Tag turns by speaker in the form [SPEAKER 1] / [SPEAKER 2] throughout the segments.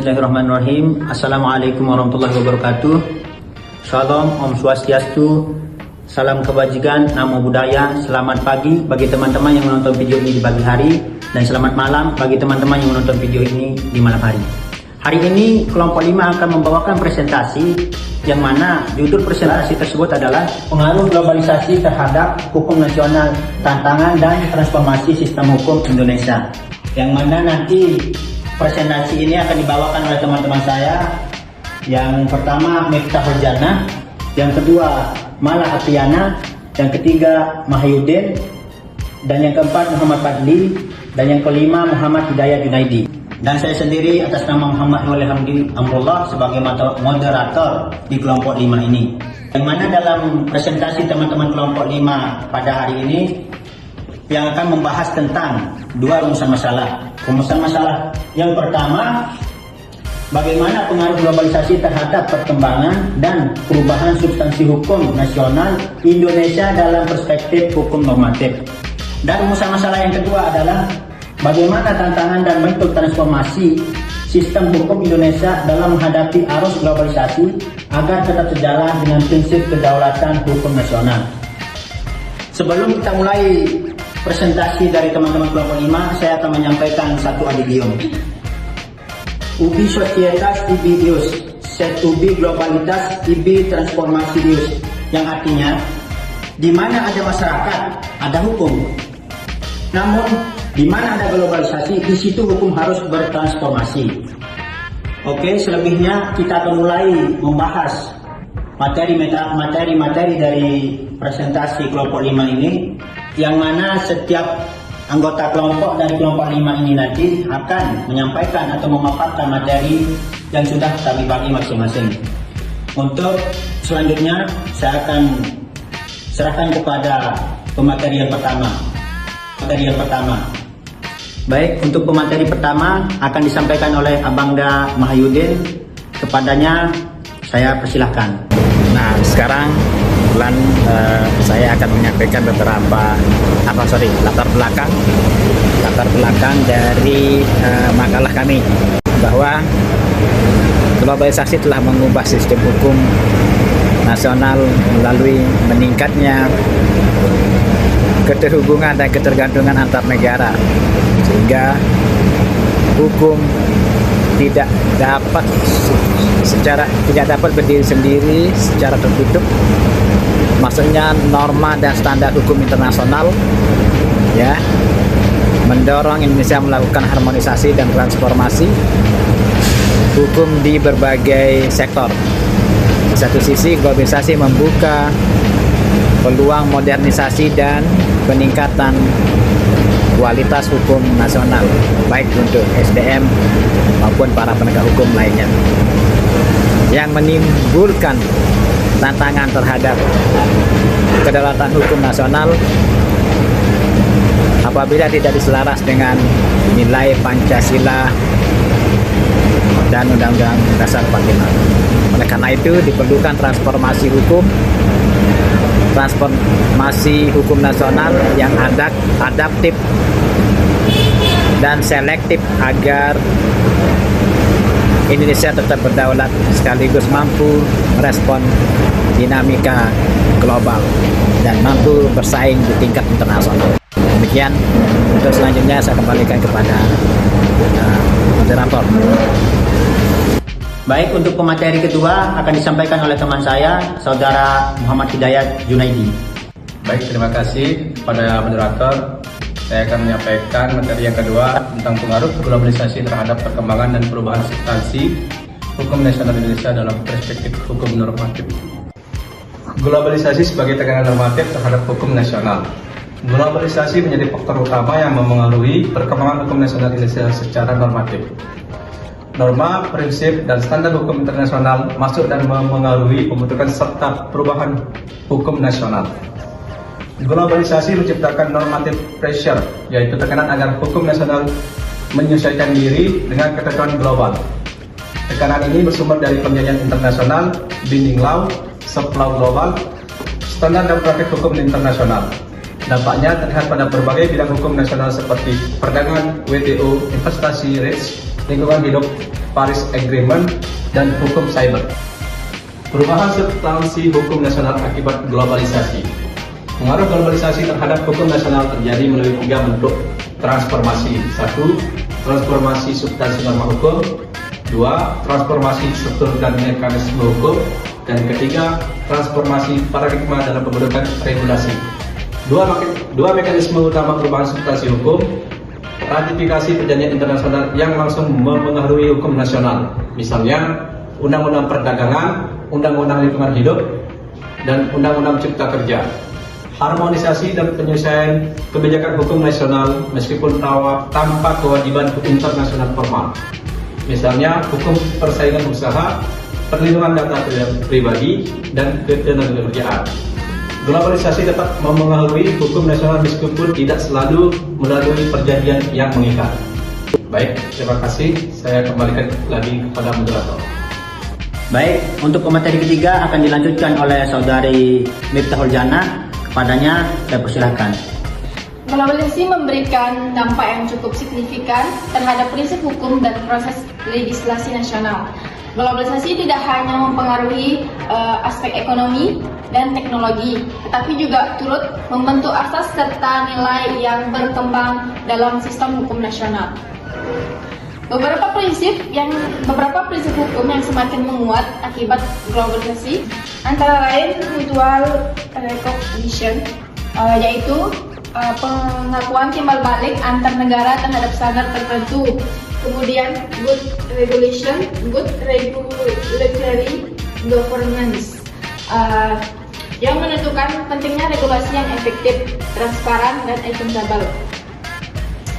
[SPEAKER 1] Bismillahirrahmanirrahim. Assalamualaikum warahmatullahi wabarakatuh. Shalom, Om Swastiastu, salam kebajikan, namo buddhaya. Selamat pagi bagi teman-teman yang menonton video ini di pagi hari, dan selamat malam bagi teman-teman yang menonton video ini di malam hari. Hari ini kelompok 5 akan membawakan presentasi yang mana judul presentasi tersebut adalah pengaruh globalisasi terhadap hukum nasional, tantangan dan transformasi sistem hukum Indonesia. Yang mana nanti presentasi ini akan dibawakan oleh teman-teman saya. Yang pertama Miftahul Jannah, yang kedua Mala Apiana, yang ketiga Mahyudin, dan yang keempat Muhammad Fadli, dan yang kelima Muhammad Hidayat Junaidi. Dan saya sendiri atas nama Muhammad Nur Hamdi Amrullah sebagai moderator di kelompok 5 ini. Yang mana dalam presentasi teman-teman kelompok 5 pada hari ini yang akan membahas tentang dua rumusan masalah. Rumusan masalah yang pertama, bagaimana pengaruh globalisasi terhadap perkembangan dan perubahan substansi hukum nasional Indonesia dalam perspektif hukum normatif. Dan rumusan masalah yang kedua adalah bagaimana tantangan dan bentuk transformasi sistem hukum Indonesia dalam menghadapi arus globalisasi agar tetap sejalan dengan prinsip kedaulatan hukum nasional. Sebelum kita mulai presentasi dari teman-teman kelompok 5, saya akan menyampaikan satu adigium. Ubi Societas Ibi Ius, set ubi globalitas Ibi transformasi Ius, yang artinya di mana ada masyarakat, ada hukum. Namun di mana ada globalisasi, di situ hukum harus bertransformasi. Oke, selebihnya kita akan mulai membahas materi-materi dari presentasi kelompok 5 ini, yang mana setiap anggota kelompok dari kelompok 5 ini nanti akan menyampaikan atau memaparkan materi yang sudah kami bagi masing-masing. Untuk selanjutnya saya akan serahkan kepada pemateri yang pertama. Baik, untuk pemateri pertama akan disampaikan oleh Abangda Mahyudin. Kepadanya saya persilahkan.
[SPEAKER 2] Nah, sekarang saya akan menyampaikan beberapa latar belakang dari makalah kami, bahwa globalisasi telah mengubah sistem hukum nasional melalui meningkatnya keterhubungan dan ketergantungan antar negara, sehingga hukum tidak dapat berdiri sendiri secara tertutup. Maksudnya norma dan standar hukum internasional ya mendorong Indonesia melakukan harmonisasi dan transformasi hukum di berbagai sektor. Di satu sisi, globalisasi membuka peluang modernisasi dan peningkatan kualitas hukum nasional, baik untuk SDM maupun para penegak hukum lainnya, yang menimbulkan tantangan terhadap kedaulatan hukum nasional apabila tidak diselaras dengan nilai Pancasila dan Undang-Undang Dasar 45. Oleh karena itu diperlukan transformasi hukum nasional yang adaptif dan selektif agar Indonesia tetap berdaulat sekaligus mampu merespon dinamika global dan mampu bersaing di tingkat internasional. Demikian, untuk selanjutnya saya kembalikan kepada moderator.
[SPEAKER 1] Baik, untuk pemateri kedua akan disampaikan oleh teman saya, Saudara Muhammad Hidayat Junaidi.
[SPEAKER 3] Baik, terima kasih kepada moderator. Saya akan menyampaikan materi yang kedua tentang pengaruh globalisasi terhadap perkembangan dan perubahan substansi hukum nasional Indonesia dalam perspektif hukum normatif. Globalisasi sebagai tekanan normatif terhadap hukum nasional. Globalisasi menjadi faktor utama yang memengaruhi perkembangan hukum nasional Indonesia secara normatif. Norma, prinsip, dan standar hukum internasional masuk dan memengaruhi pembentukan serta perubahan hukum nasional. Globalisasi menciptakan normative pressure, yaitu tekanan agar hukum nasional menyesuaikan diri dengan ketentuan global. Tekanan ini bersumber dari perjanjian internasional, binding law, sub-law global, standar dan praktik hukum internasional. Dampaknya terlihat pada berbagai bidang hukum nasional seperti perdagangan, WTO, investasi, REACH, lingkungan hidup, Paris Agreement, dan hukum cyber. Perubahan substansi hukum nasional akibat globalisasi. Pengaruh globalisasi terhadap hukum nasional terjadi melalui 3 bentuk transformasi. 1. Transformasi substansi norma hukum. 2. Transformasi struktur dan mekanisme hukum. Dan ketiga, transformasi paradigma dalam pembentukan regulasi. Dua mekanisme utama perubahan substansi hukum: ratifikasi perjanjian internasional yang langsung mempengaruhi hukum nasional, misalnya Undang-Undang Perdagangan, Undang-Undang Lingkungan Hidup, dan Undang-Undang Cipta Kerja. Harmonisasi dan penyesuaian kebijakan hukum nasional meskipun tanpa kewajiban internasional formal, misalnya hukum persaingan usaha, perlindungan data pribadi, dan ketenagakerjaan. Globalisasi tetap mempengaruhi hukum nasional meskipun tidak selalu melalui perjanjian yang mengikat. Baik, terima kasih. Saya kembalikan lagi kepada moderator.
[SPEAKER 1] Baik, untuk pemateri ketiga akan dilanjutkan oleh Saudari Miftahul Jannah. Kepadanya saya persilahkan.
[SPEAKER 4] Globalisasi memberikan dampak yang cukup signifikan terhadap prinsip hukum dan proses legislasi nasional. Globalisasi tidak hanya mempengaruhi aspek ekonomi dan teknologi, tetapi juga turut membentuk asas serta nilai yang berkembang dalam sistem hukum nasional. Beberapa prinsip hukum yang semakin menguat akibat globalisasi antara lain mutual recognition, yaitu pengakuan timbal balik antar negara terhadap standar tertentu. Kemudian good regulation, good regulatory governance, yang menentukan pentingnya regulasi yang efektif, transparan, dan akuntabel.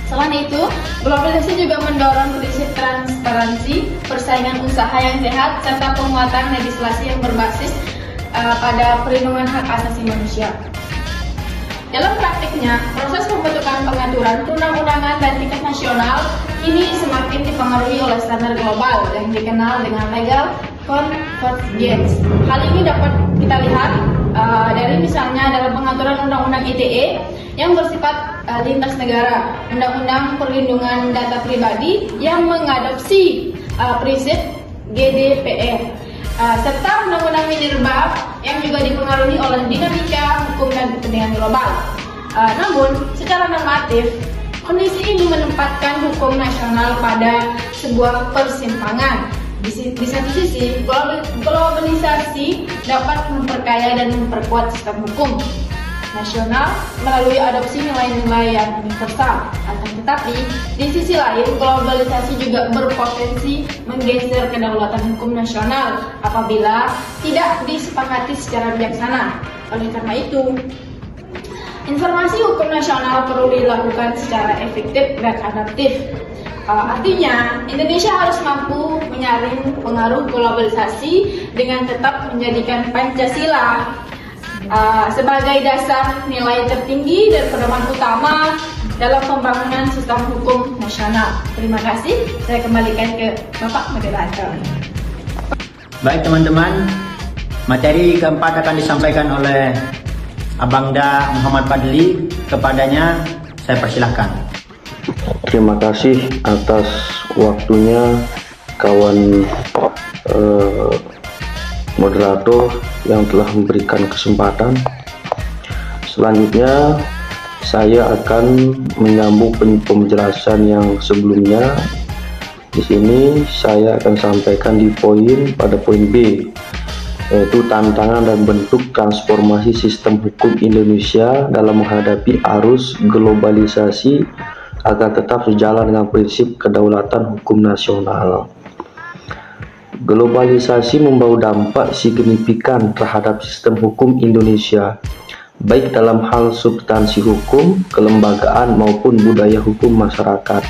[SPEAKER 4] Selain itu, globalisasi juga mendorong prinsip transparansi, persaingan usaha yang sehat, serta penguatan legislasi yang berbasis pada perlindungan hak asasi manusia. Dalam praktiknya, proses pembentukan pengaturan perundang-undangan dan tingkat nasional kini semakin dipengaruhi oleh standar global yang dikenal dengan legal convergence. Hal ini dapat kita lihat dari misalnya dalam pengaturan Undang-Undang ITE yang bersifat lintas negara, Undang-Undang Perlindungan Data Pribadi yang mengadopsi prinsip GDPR, serta Undang-Undang Minerba yang juga dipengaruhi oleh dinamika hukum dan kepentingan global. Namun, secara normatif, kondisi ini menempatkan hukum nasional pada sebuah persimpangan. Di satu sisi, globalisasi dapat memperkaya dan memperkuat sistem hukum nasional melalui adopsi nilai-nilai yang universal. Akan tetapi, di sisi lain, globalisasi juga berpotensi menggeser kedaulatan hukum nasional apabila tidak disepakati secara bijaksana. Oleh karena itu, informasi hukum nasional perlu dilakukan secara efektif dan adaptif. Artinya, Indonesia harus mampu menyaring pengaruh globalisasi dengan tetap menjadikan Pancasila sebagai dasar nilai tertinggi dan pedoman utama dalam pembangunan sistem hukum nasional. Terima kasih. Saya kembalikan ke Bapak Moderator.
[SPEAKER 1] Baik teman-teman, materi keempat akan disampaikan oleh Abangda Muhammad Fadli. Kepadanya saya persilahkan.
[SPEAKER 5] Terima kasih atas waktunya kawan moderator yang telah memberikan kesempatan. Selanjutnya saya akan menyambung penjelasan yang sebelumnya. Di sini saya akan sampaikan pada poin B, yaitu tantangan dan bentuk transformasi sistem hukum Indonesia dalam menghadapi arus globalisasi agar tetap sejalan dengan prinsip kedaulatan hukum nasional. Globalisasi membawa dampak signifikan terhadap sistem hukum Indonesia, baik dalam hal substansi hukum, kelembagaan maupun budaya hukum masyarakat.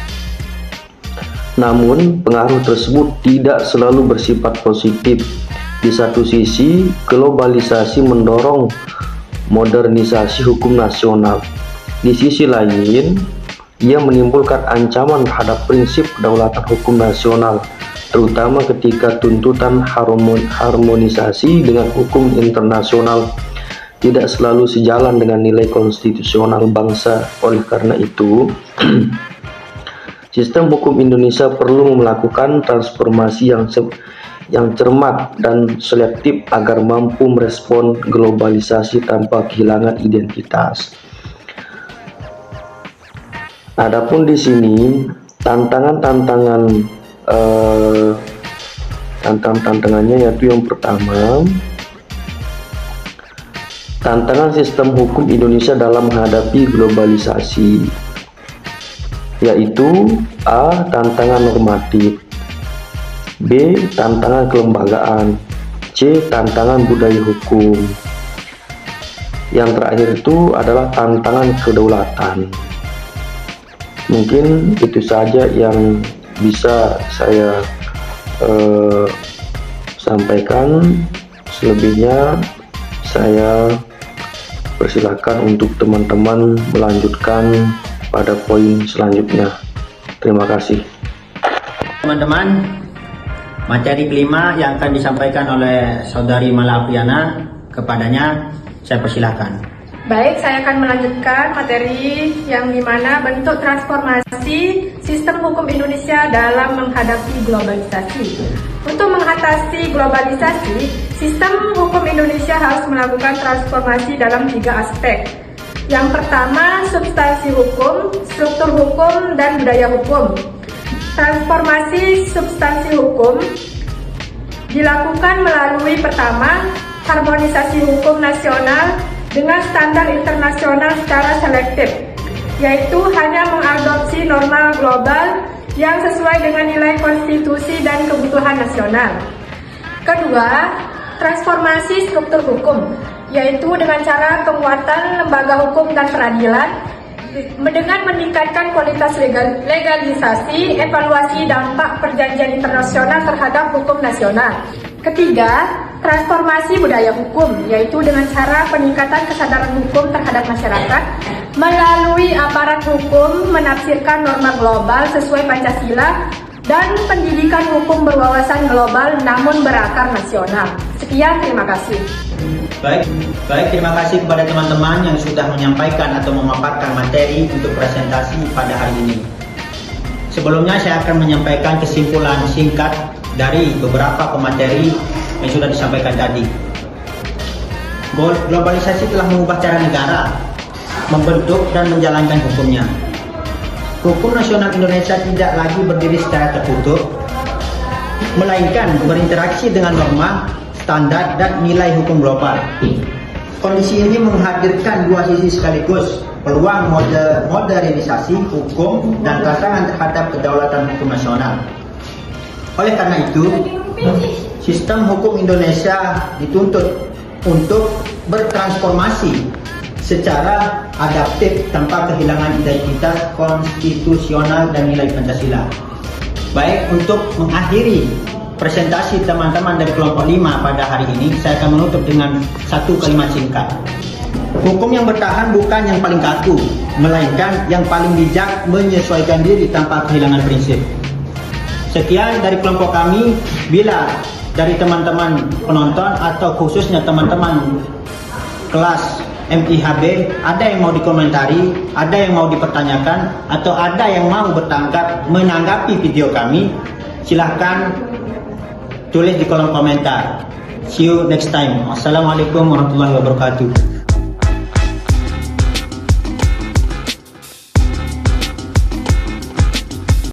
[SPEAKER 5] Namun, pengaruh tersebut tidak selalu bersifat positif. Di satu sisi, globalisasi mendorong modernisasi hukum nasional. Di sisi lain, ia menimbulkan ancaman terhadap prinsip kedaulatan hukum nasional, terutama ketika tuntutan harmonisasi dengan hukum internasional tidak selalu sejalan dengan nilai konstitusional bangsa. Oleh karena itu, Sistem hukum Indonesia perlu melakukan transformasi yang cermat dan selektif agar mampu merespon globalisasi tanpa kehilangan identitas. Adapun di sini tantangannya yaitu yang pertama, tantangan sistem hukum Indonesia dalam menghadapi globalisasi, yaitu A. Tantangan normatif, B. Tantangan kelembagaan, C. Tantangan budaya hukum. Yang terakhir itu adalah tantangan kedaulatan. Mungkin itu saja yang bisa saya sampaikan. Selebihnya saya persilakan untuk teman-teman melanjutkan pada poin selanjutnya. Terima kasih.
[SPEAKER 1] Teman-teman, materi kelima yang akan disampaikan oleh Saudari Mala Apriana, kepadanya saya persilahkan.
[SPEAKER 6] Baik, saya akan melanjutkan materi yang dimana bentuk transformasi sistem hukum Indonesia dalam menghadapi globalisasi. Untuk mengatasi globalisasi, sistem hukum Indonesia harus melakukan transformasi dalam 3 aspek. Yang pertama, substansi hukum, struktur hukum, dan budaya hukum. Transformasi substansi hukum dilakukan melalui pertama, harmonisasi hukum nasional dengan standar internasional secara selektif, yaitu hanya mengadopsi norma global yang sesuai dengan nilai konstitusi dan kebutuhan nasional. Kedua, transformasi struktur hukum, yaitu dengan cara penguatan lembaga hukum dan peradilan dengan meningkatkan kualitas legalisasi, evaluasi dampak perjanjian internasional terhadap hukum nasional. Ketiga, transformasi budaya hukum, yaitu dengan cara peningkatan kesadaran hukum terhadap masyarakat melalui aparat hukum menafsirkan norma global sesuai Pancasila dan pendidikan hukum berwawasan global namun berakar nasional. Sekian, terima kasih.
[SPEAKER 1] Baik, terima kasih kepada teman-teman yang sudah menyampaikan atau memaparkan materi untuk presentasi pada hari ini. Sebelumnya saya akan menyampaikan kesimpulan singkat dari beberapa pemateri yang sudah disampaikan tadi. Globalisasi telah mengubah cara negara membentuk dan menjalankan hukumnya. Hukum nasional Indonesia tidak lagi berdiri secara tertutup, melainkan berinteraksi dengan norma, standar, dan nilai hukum global. Kondisi ini menghadirkan dua sisi sekaligus, peluang modernisasi hukum dan tantangan terhadap kedaulatan hukum nasional. Oleh karena itu, sistem hukum Indonesia dituntut untuk bertransformasi secara adaptif tanpa kehilangan identitas konstitusional dan nilai Pancasila. Baik, untuk mengakhiri presentasi teman-teman dari kelompok 5 pada hari ini, saya akan menutup dengan satu kalimat singkat. Hukum yang bertahan bukan yang paling kaku, melainkan yang paling bijak menyesuaikan diri tanpa kehilangan prinsip. Sekian dari kelompok kami. Bila dari teman-teman penonton atau khususnya teman-teman kelas MIHB ada yang mau dikomentari, ada yang mau dipertanyakan, atau ada yang mau menanggapi video kami, silahkan tulis di kolom komentar. See you next time. Wassalamualaikum warahmatullahi wabarakatuh.